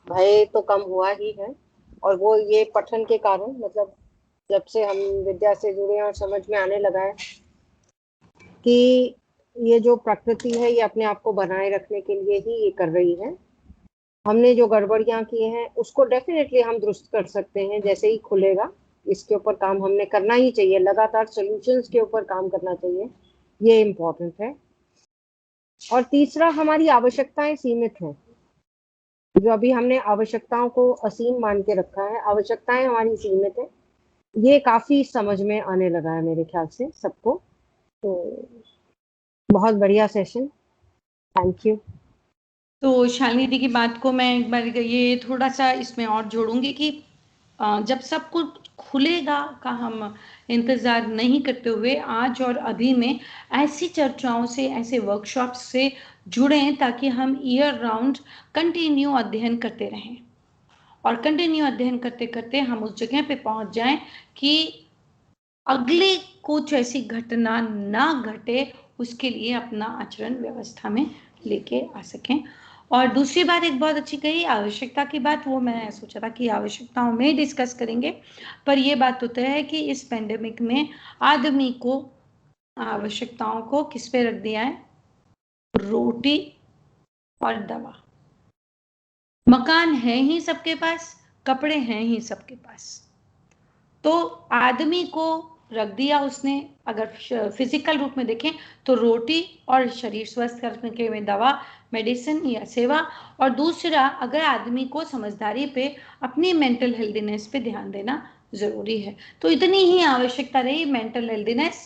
भय तो कम हुआ ही है। और वो ये पठन के कारण, मतलब जब से हम विद्या से जुड़े हैं और समझ में आने लगा है कि ये जो प्रकृति है ये अपने आप को बनाए रखने के लिए ही ये कर रही है। हमने जो गड़बड़ियां की हैं उसको डेफिनेटली हम दुरुस्त कर सकते हैं जैसे ही खुलेगा। इसके ऊपर काम हमने करना ही चाहिए, लगातार सॉल्यूशंस के ऊपर काम करना चाहिए, ये इम्पोर्टेंट है। और तीसरा, हमारी आवश्यकताएं सीमित हैं। जो अभी हमने आवश्यकताओं को असीम मान के रखा है, आवश्यकताएं हमारी सीमित है, ये काफी समझ में आने लगा है मेरे ख्याल से सबको। तो बहुत बढ़िया सेशन, थैंक यू। तो शालिनी दी की बात को मैं एक बार ये थोड़ा सा इसमें और जोड़ूंगी कि जब सब कुछ खुलेगा का हम इंतज़ार नहीं करते हुए आज और अभी में ऐसी चर्चाओं से, ऐसे वर्कशॉप से जुड़ें ताकि हम ईयर राउंड कंटिन्यू अध्ययन करते रहें और कंटिन्यू अध्ययन करते करते हम उस जगह पे पहुंच जाएं कि अगले कुछ ऐसी घटना ना घटे, उसके लिए अपना आचरण व्यवस्था में लेके आ सकें। और दूसरी बात एक बहुत अच्छी कही, आवश्यकता की बात, वो मैं सोचा था कि आवश्यकताओं में डिस्कस करेंगे, पर ये बात तो तय है कि इस पेंडेमिक में आदमी को आवश्यकताओं को किस पे रख दिया है? रोटी और दवा। मकान है ही सबके पास, कपड़े हैं ही सबके पास, तो आदमी को रख दिया उसने, अगर फिजिकल रूप में देखें तो रोटी और शरीर स्वस्थ करने के में दवा, मेडिसिन या सेवा, और दूसरा अगर आदमी को समझदारी पे अपनी मेंटल हेल्दीनेस पे ध्यान देना जरूरी है, तो इतनी ही आवश्यकता रही मेंटल हेल्दीनेस,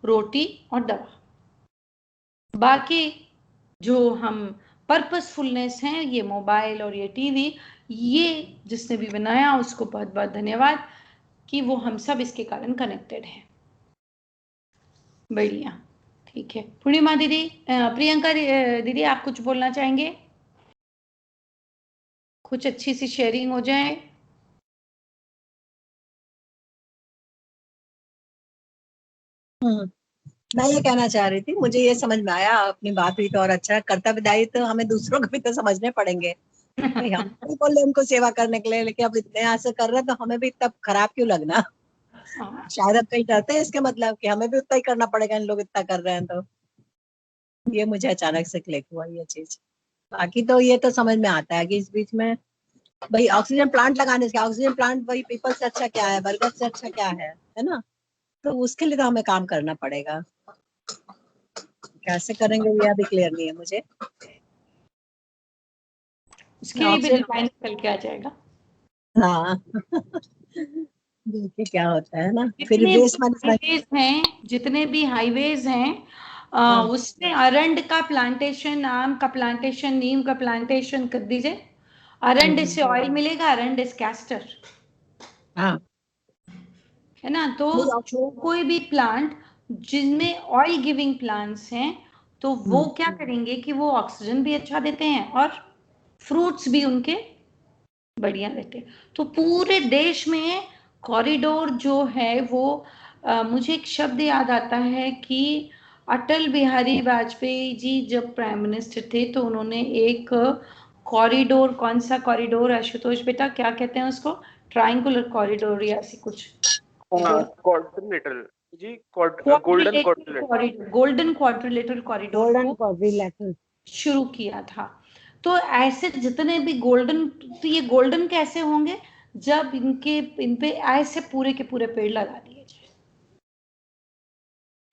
रोटी और दवा। बाकी जो हम पर्पसफुलनेस हैं, ये मोबाइल और ये टीवी, ये जिसने भी बनाया उसको बहुत बहुत धन्यवाद कि वो हम सब इसके कारण कनेक्टेड हैं। बढ़िया, ठीक है। पूर्णिमा दीदी, प्रियंका दीदी, आप कुछ बोलना चाहेंगे? कुछ अच्छी सी शेयरिंग हो जाए। मैं ये कहना चाह रही थी, मुझे ये समझ में आया, अपनी बात हुई तो और अच्छा, कर्तव्यदायी तो हमें दूसरों को भी तो समझने पड़ेंगे। भाई हम नहीं बोल रहे उनको सेवा करने के लिए, लेकिन अब इतने यहाँ से कर रहे हैं तो हमें भी तब खराब क्यों लगना। शायद अब कहीं डरते हैं इसके मतलब कि हमें भी उतना ही करना पड़ेगा, इन लोग इतना कर रहे हैं तो। ये मुझे अचानक से क्लिक हुआ ये चीज। बाकी तो ये तो समझ में आता है कि इस बीच में भाई ऑक्सीजन प्लांट लगाने से, ऑक्सीजन प्लांट भाई पीपल से अच्छा क्या है, बरगद से अच्छा क्या है ना। तो उसके लिए तो हमें काम करना पड़ेगा, कैसे करेंगे ये अभी क्लियर नहीं है मुझे। उसके लिए भी डिजाइन निकल के आ जाएगा। हाँ देखिए क्या होता है ना, फिर वेस्ट मैनेजमेंट। जितने भी हाईवेज हैं उसमें अरंड का प्लांटेशन, आम का प्लांटेशन, नीम का प्लांटेशन कर दीजिए। अरंड से ऑयल मिलेगा, अरंड इज कैस्टर, हाँ है ना। तो जो कोई भी प्लांट जिनमें ऑयल गिविंग प्लांट्स हैं, तो वो क्या करेंगे कि वो ऑक्सीजन भी अच्छा देते हैं और फ्रूट्स भी उनके बढ़िया रहते हैं। तो पूरे देश में कॉरिडोर जो है वो मुझे एक शब्द याद आता है कि अटल बिहारी वाजपेयी जी जब प्राइम मिनिस्टर थे तो उन्होंने एक कॉरिडोर, कौन सा कॉरिडोर आशुतोष बेटा, क्या कहते हैं उसको? ट्रायंगुलर कॉरिडोर या ऐसी कुछ, क्वाड्रिलेटरल जी, golden quadrilateral, golden quadrilateral corridor quadrilateral शुरू किया था। तो ऐसे जितने भी गोल्डन, तो ये गोल्डन कैसे होंगे जब इन पे ऐसे पूरे के पूरे पेड़ लगा दिए जाए,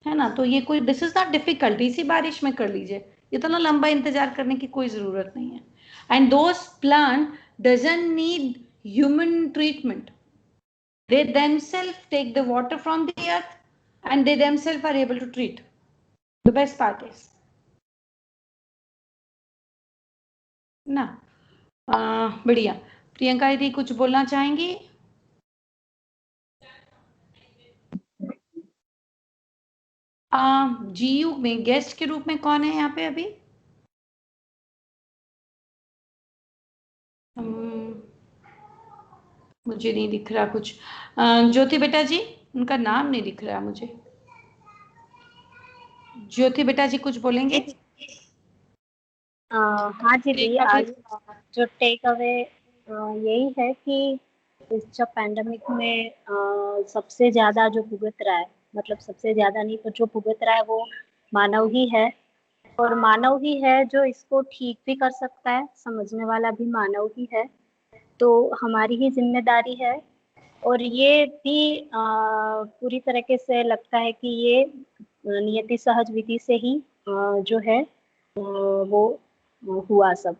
है ना। तो ये कोई, दिस इज नॉट डिफिकल्ट, इसी बारिश में कर लीजिए, इतना लंबा इंतजार करने की कोई जरूरत नहीं है। And those plant doesn't need human treatment, they themselves take the water from the earth and they themselves are able to treat. The best part is ना। बढ़िया। प्रियंका दीदी कुछ बोलना चाहेंगी? जीयू में गेस्ट के रूप में कौन है यहाँ पे अभी? मुझे नहीं दिख रहा कुछ। ज्योति बेटा जी, उनका नाम नहीं दिख रहा मुझे। ज्योति बेटा जी कुछ बोलेंगे? हाँ जी दी, आज जो टेक अवे यही है कि इस जब पैंडेमिक में सबसे ज़्यादा जो भुगत रहा है, मतलब सबसे ज़्यादा नहीं पर जो भुगत रहा है वो मानव ही है, और मानव ही है जो इसको ठीक भी कर सकता है, समझने वाला भी मानव ही है। तो हमारी ही जिम्मेदारी है, और ये भी पूरी तरीके से लगता है कि ये नियति सहज विधि से ही जो है वो हुआ सब।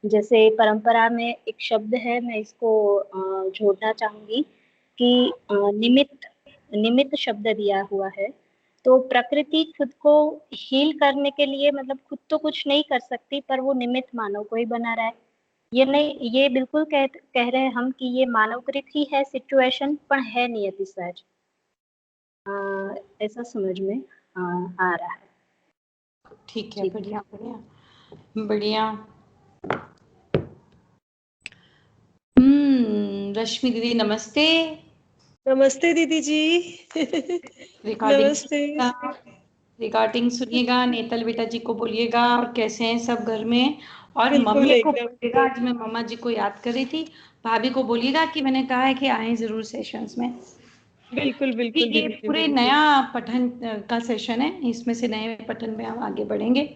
जैसे परंपरा में एक शब्द है, मैं इसको जोड़ना चाहूंगी कि निमित्त शब्द दिया हुआ है। तो प्रकृति खुद को हील करने के लिए, मतलब खुद तो कुछ नहीं कर सकती, पर वो निमित्त मानव को ही बना रहा है। ये नहीं, ये बिल्कुल कह रहे हैं हम कि ये मानवकृत ही है सिचुएशन, पर है नियति सहज। ऐसा समझ में आ रहा है। ठीक है, बढ़िया बढ़िया बढ़िया। रश्मि दीदी नमस्ते। नमस्ते दीदी जी। नमस्ते। रिकॉर्डिंग सुनिएगा, नेतल बेटा जी को बोलिएगा और कैसे हैं सब घर में, और बिल्कुल मम्मी को एकदम। बोलिएगा, आज मैं मम्मा जी को याद कर रही थी, भाभी को बोलिएगा कि मैंने कहा है कि आए जरूर सेशंस में। बिल्कुल बिल्कुल ये दीदी जी, पूरे बिल्कुल। नया पठन का सेशन है, इसमें से नए पठन में हम आगे बढ़ेंगे,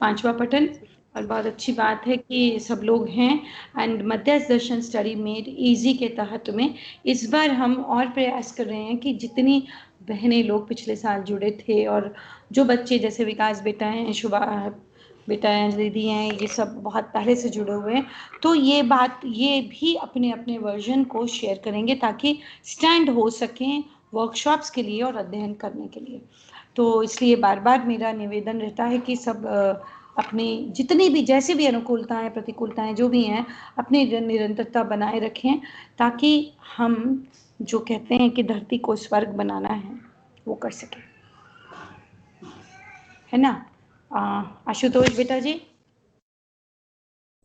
5वां पठन। और बहुत अच्छी बात है कि सब लोग हैं, एंड मध्यस्थ दर्शन स्टडी मेड इजी के तहत में इस बार हम और प्रयास कर रहे हैं कि जितनी बहनें लोग पिछले साल जुड़े थे, और जो बच्चे जैसे विकास बेटा हैं, शुभा बेटा हैं, दीदी हैं, ये सब बहुत पहले से जुड़े हुए हैं, तो ये भी अपने अपने वर्जन को शेयर करेंगे ताकि स्टैंड हो सकें वर्कशॉप्स के लिए और अध्ययन करने के लिए। तो इसलिए बार बार मेरा निवेदन रहता है कि सब अपनी जितनी भी जैसी भी अनुकूलताएं प्रतिकूलताएं जो भी हैं, अपनी निरंतरता बनाए रखें, ताकि हम जो कहते हैं कि धरती को स्वर्ग बनाना है वो कर सकें, है ना। आशुतोष बेटा जी,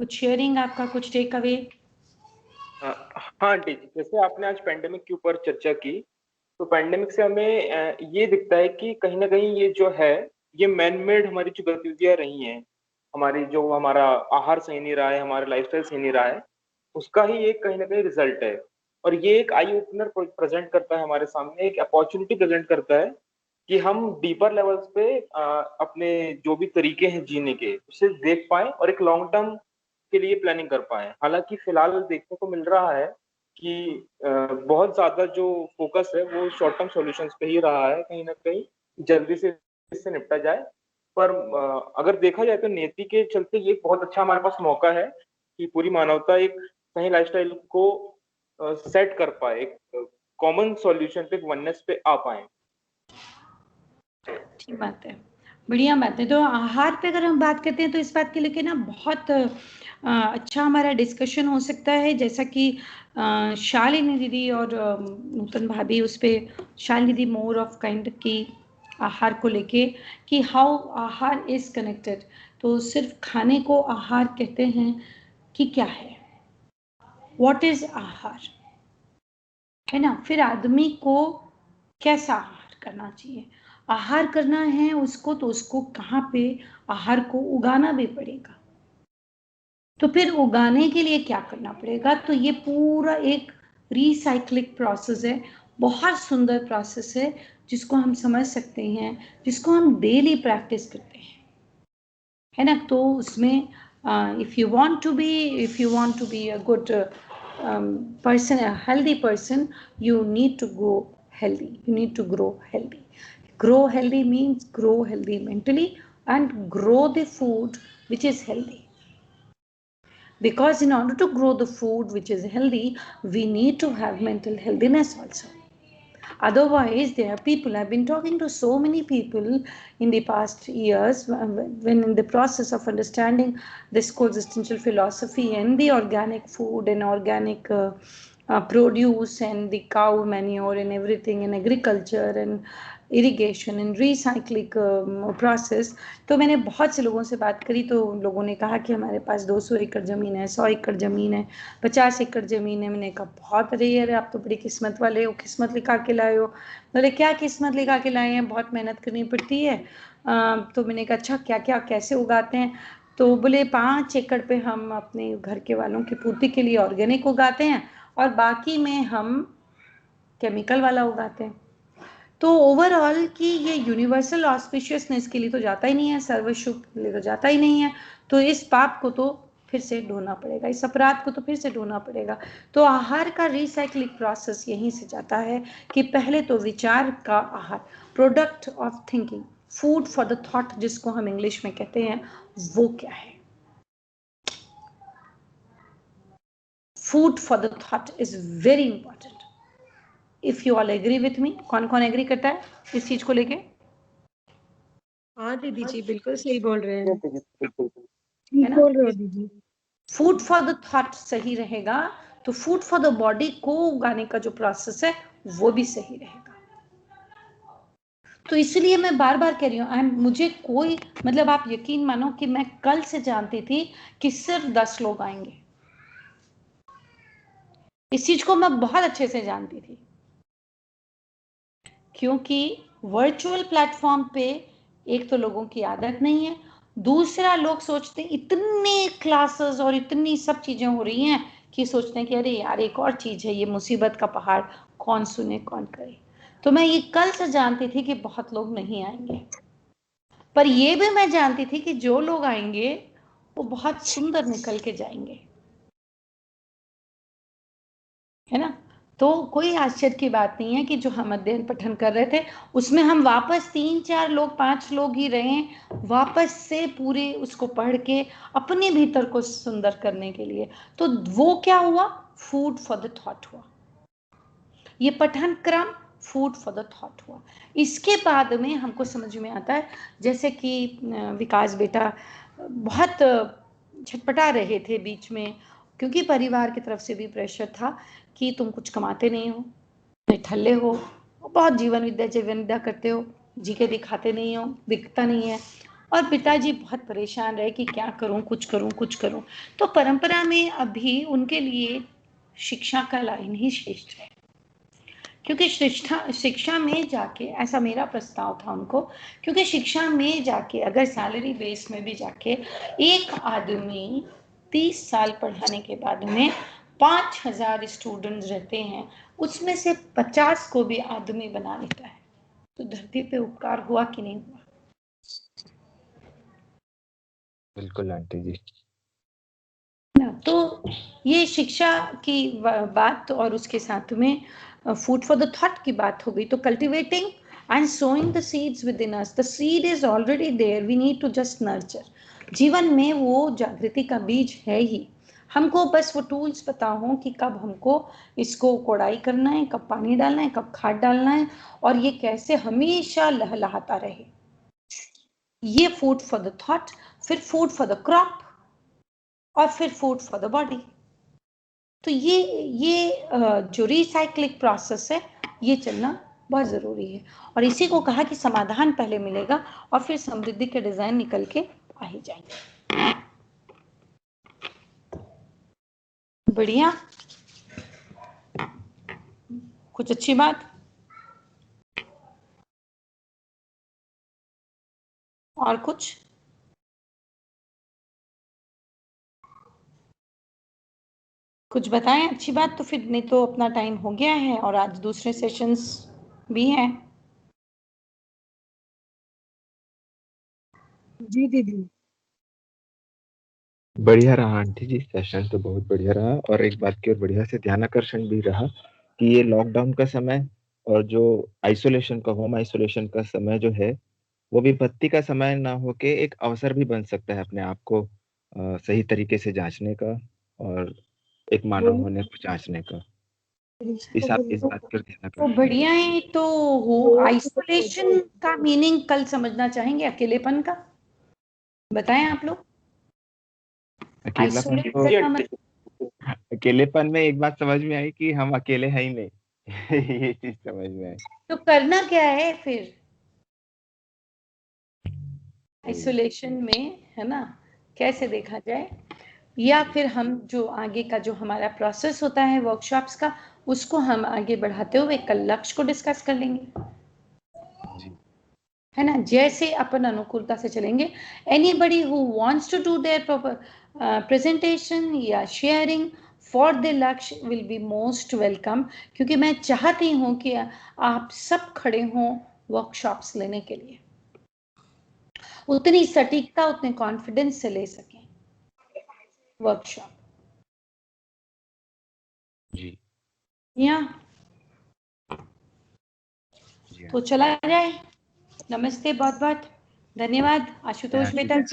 कुछ शेयरिंग, आपका कुछ टेक अवे? हाँ आंटी जी, जैसे आपने आज पेंडेमिक के ऊपर चर्चा की, तो पेंडेमिक से हमें ये दिखता है कि कहीं ना कहीं ये जो है, ये मैन मेड हमारी जो गतिविधियां रही हैं, हमारी जो हमारा आहार सही नहीं रहा है, हमारा लाइफस्टाइल सही नहीं रहा है, उसका ही एक कहीं ना कहीं रिजल्ट है। और ये एक आई ओपनर प्रेजेंट करता है हमारे सामने, एक अपॉर्चुनिटी प्रेजेंट करता है कि हम डीपर लेवल्स पे अपने जो भी तरीके हैं जीने के, उसे देख पाए और एक लॉन्ग टर्म के लिए प्लानिंग कर पाए। हालांकि फिलहाल देखने को मिल रहा है कि बहुत ज्यादा जो फोकस है वो शॉर्ट टर्म सॉल्यूशंस पे ही रहा है, कहीं ना कहीं जल्दी से इससे निपटा जाए। पर अगर देखा जाए तो नियति के चलते ये बहुत अच्छा हमारे पास मौका है कि पूरी मानवता एक सही लाइफस्टाइल को सेट कर पाए, एक कॉमन सॉल्यूशन पे, वननेस पे आ पाए। ठीक बात है, बढ़िया बात है। तो आहार पे अगर हम बात करते हैं तो इस बात के लेके ना बहुत अच्छा हमारा डिस्कशन हो सकता है, जैसा कि शालिनी दीदी और नूतन भाभी उस पर, शालिनी दीदी मोर ऑफ काइंड की आहार को लेके कि हाउ आहार इज कनेक्टेड। तो सिर्फ खाने को आहार कहते हैं कि क्या है, व्हाट इज आहार, है ना। फिर आदमी को कैसा आहार करना चाहिए, आहार करना है उसको तो उसको कहाँ पे आहार को उगाना भी पड़ेगा, तो फिर उगाने के लिए क्या करना पड़ेगा। तो ये पूरा एक रिसाइक्लिंग प्रोसेस है, बहुत सुंदर प्रोसेस है, जिसको हम समझ सकते हैं, जिसको हम डेली प्रैक्टिस करते हैं, है ना। तो उसमें if you want to be a good person, a healthy person, you need to go healthy, you need to grow healthy. Grow healthy means grow healthy mentally and grow the food which is healthy, because in order to grow the food which is healthy we need to have mental healthiness also. Otherwise, there are people, I've been talking to so many people in the past years, when in the process of understanding this coexistential philosophy and the organic food and organic produce and the cow manure and everything in agriculture and irrigation and recycling process, तो मैंने बहुत से लोगों से बात करी, तो लोगों ने कहा कि हमारे पास 200 एकड़ ज़मीन है, 100 एकड़ ज़मीन है, 50 एकड़ ज़मीन है। मैंने कहा बहुत रेयर है, आप तो बड़ी किस्मत वाले हो, किस्मत लिखा के लाए हो। बोले क्या किस्मत लिखा के लाए हैं, बहुत मेहनत करनी पड़ती है। तो मैंने कहा अच्छा क्या क्या कैसे उगाते हैं। तो बोले 5 एकड़ पे हम अपने घर के वालों की पूर्ति के लिए ऑर्गेनिक उगाते हैं और बाकी में हम केमिकल वाला उगाते हैं। तो ओवरऑल की ये यूनिवर्सल ऑस्पिशियसनेस के लिए तो जाता ही नहीं है, सर्वशुभ के लिए तो जाता ही नहीं है। तो इस पाप को तो फिर से ढोना पड़ेगा, इस अपराध को तो फिर से ढोना पड़ेगा। तो आहार का रिसाइक्लिंग प्रोसेस यहीं से जाता है कि पहले तो विचार का आहार, product of thinking, food for the thought जिसको हम इंग्लिश में कहते हैं, वो क्या है? Food for the thought is very important. If you all agree with me, कौन कौन एग्री करता है इस चीज को लेके? हाँ दीदी जी, बिल्कुल सही बोल रहे हैं। बिल्कुल ठीक बोल रहे हो दीदी। फूड फॉर द थॉट सही रहेगा तो फूड फॉर द बॉडी को उगाने का जो प्रोसेस है वो भी सही रहेगा। तो इसलिए मैं बार बार कह रही हूँ, मुझे कोई मतलब आप यकीन मानो कि मैं कल से जानती थी कि सिर्फ 10 लोग आएंगे, इस चीज को मैं बहुत अच्छे से जानती थी, क्योंकि वर्चुअल प्लेटफॉर्म पे एक तो लोगों की आदत नहीं है, दूसरा लोग सोचते हैं इतने क्लासेस और इतनी सब चीजें हो रही हैं कि सोचते हैं कि अरे यार एक और चीज है, ये मुसीबत का पहाड़ कौन सुने कौन करे। तो मैं ये कल से जानती थी कि बहुत लोग नहीं आएंगे, पर ये भी मैं जानती थी कि जो लोग आएंगे वो बहुत सुंदर निकल के जाएंगे, है ना। तो कोई आश्चर्य की बात नहीं है कि जो हम अध्ययन पठन कर रहे थे उसमें हम वापस 3-4 लोग 5 लोग ही रहे, वापस से पूरे उसको पढ़ के अपने भीतर को सुंदर करने के लिए। तो वो क्या हुआ? फूड फॉर द थॉट हुआ, ये पठन क्रम फूड फॉर द थॉट हुआ। इसके बाद में हमको समझ में आता है, जैसे कि विकास बेटा बहुत छटपटा रहे थे बीच में, क्योंकि परिवार की तरफ से भी प्रेशर था कि तुम कुछ कमाते नहीं हो, निठल्ले हो, बहुत जीवन विद्या करते हो, जी के दिखाते नहीं हो, दिखता नहीं है। और पिताजी बहुत परेशान रहे कि क्या करूं, कुछ करूं। तो परंपरा में अभी उनके लिए शिक्षा का लाइन ही श्रेष्ठ है, क्योंकि शिक्षा में जाके, ऐसा मेरा प्रस्ताव था उनको, क्योंकि शिक्षा में जाके अगर सैलरी बेस में भी जाके एक आदमी 30 साल पढ़ाने के बाद में 5000 स्टूडेंट्स रहते हैं, उसमें से 50 को भी आदमी बना लेता है, तो धरती पे उपकार हुआ कि नहीं हुआ? बिल्कुल आंटी जी। ना, तो ये शिक्षा की बात और उसके साथ में फूड फॉर द थॉट की बात हो गई। तो cultivating and sowing the seeds within us, the seed is already there, we need to just nurture. जीवन में वो जागृति का बीज है ही, हमको बस वो टूल्स पता हो कि कब हमको इसको कोड़ाई करना है, कब पानी डालना है, कब खाद डालना है, और ये कैसे हमेशा लहलहाता रहे। ये फूड फॉर द थॉट, फिर फूड फॉर द क्रॉप, और फिर फूड फॉर द बॉडी। तो ये जो रिसाइक्लिंग प्रोसेस है ये चलना बहुत जरूरी है, और इसी को कहा कि समाधान पहले मिलेगा और फिर समृद्धि के डिजाइन निकल के आ ही जाएंगे। बढ़िया, कुछ अच्छी बात और कुछ बताएं अच्छी बात, तो फिर नहीं तो अपना टाइम हो गया है और आज दूसरे सेशंस भी हैं। जी दीदी। बढ़िया रहा आंटी जी, सेशन तो बहुत बढ़िया रहा, और एक बात की और बढ़िया से ध्यान आकर्षण भी रहा कि ये लॉकडाउन का समय और जो आइसोलेशन का, होम आइसोलेशन का समय जो है, वो विपत्ति का समय ना होके एक अवसर भी बन सकता है अपने आप को सही तरीके से जांचने का और एक मानव होने को जांचने का। इस बात पर ध्यान तो आकर्षण। बढ़िया है। तो हो आइसोलेशन का मीनिंग कल समझना चाहेंगे, अकेलेपन का बताएं आप लोग। अकेलापन तो, अकेलेपन में एक बात समझ में आई कि हम अकेले हैं ही नहीं। ये चीज समझ में आई। तो करना क्या है फिर आइसोलेशन में, है ना, कैसे देखा जाए, या फिर हम जो आगे का जो हमारा प्रोसेस होता है वर्कशॉप्स का, उसको हम आगे बढ़ाते हुए कल लक्ष्य को डिस्कस कर लेंगे। जी है ना, जैसे अपन अनुकूलता से चलेंगे। Anybody who wants to do their presentation या शेयरिंग फॉर द लक्ष्य विल बी मोस्ट वेलकम, क्योंकि मैं चाहती हूँ कि आप सब खड़े हों वर्कशॉप्स लेने के लिए, उतनी सटीकता उतने कॉन्फिडेंस से ले सकें वर्कशॉप। जी या जी तो चला जाए। नमस्ते, बहुत बहुत धन्यवाद आशुतोष आशीष बेटा जी।